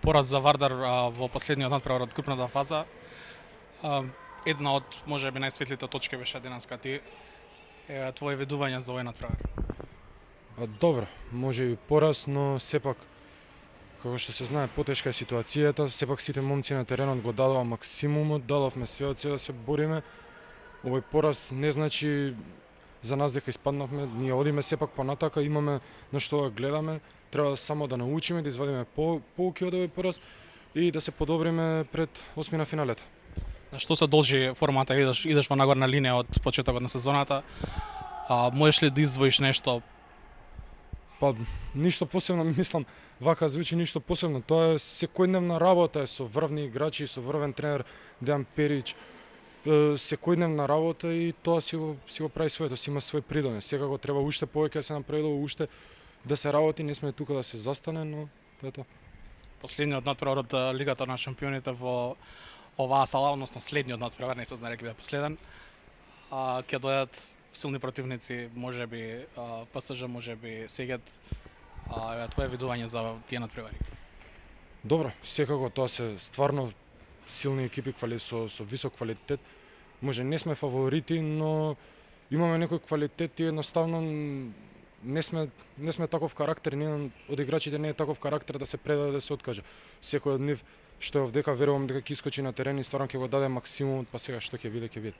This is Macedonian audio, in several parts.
Пораз за Вардар во последниот надпревар од групната фаза. Една од можеби најсветлите точки беше денеска ти. Твое видување за овој надпревар? Добро, може и пораз, но сепак како што се знае потешка е ситуацијата, сепак сите момци на теренот го дадоа максимумот, дадовме све од себе да се бориме. Овој пораз не значи за нас дека испаднавме, ние одиме сепак понатака, имаме на што да гледаме, треба само да научиме да извадиме поуки од овој пораз и да се подобриме пред осмина финалето. На што се должи формата? Идеш во нагорна линија од почетокот на сезоната. Можеш ли да издвоиш нешто? Па ништо посебно, мислам, вака звучи ништо посебно, тоа е секојдневна работа, е со врвни играчи, со врвен тренер Дејан Перич, секојдневна работа и тоа си го прави своето, си има свој придонес. Секако треба уште повеќе да се напредува, уште да се работи, не сме тука да се застане, но тоа е тоа. Последниот надпревар од Лигата на шампионите во оваа сала, односно следниот надпревар, не се знае дека биде последен. Ќе дојдат силни противници, можеби ПСЖ, можеби Сегет. Твое видување за тие надпревари? Добро, секако тоа се стварно силни екипи со висок квалитет. Може не сме фаворити, но имаме некој квалитет и едноставно не сме таков карактер, ние од играчите не е таков карактер да се предаде, да се откаже. Секој од нив што е овдека верувам дека ќе искочи на терен и стварно ќе го даде максимумот, па сега што ќе биде, ќе биде.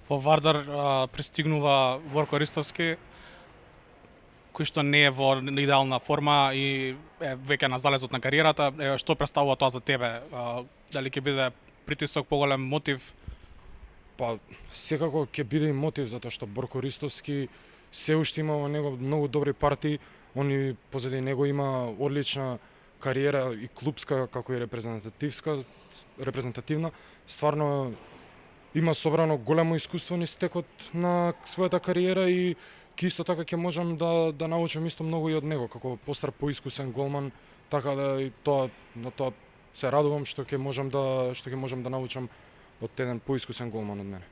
Во Вардар пристигнува Борко Ристовски, кој што не е во идеална форма и е веќе на залезот на кариерата. Што представува тоа за тебе? Дали ќе биде притисок, поголем мотив? Па секако ќе биде и мотив затоа што Борко Ристовски се уште има во него многу добри партии, они позади него има одлична кариера и клубска како и репрезентативна. Стварно има собрано големо искуство низ текот на својата кариера и исто така ќе можам да научам исто многу и од него како постар поискусен голман, така да и тоа се радувам што ќе можам да научам од еден поискусен голман од мене.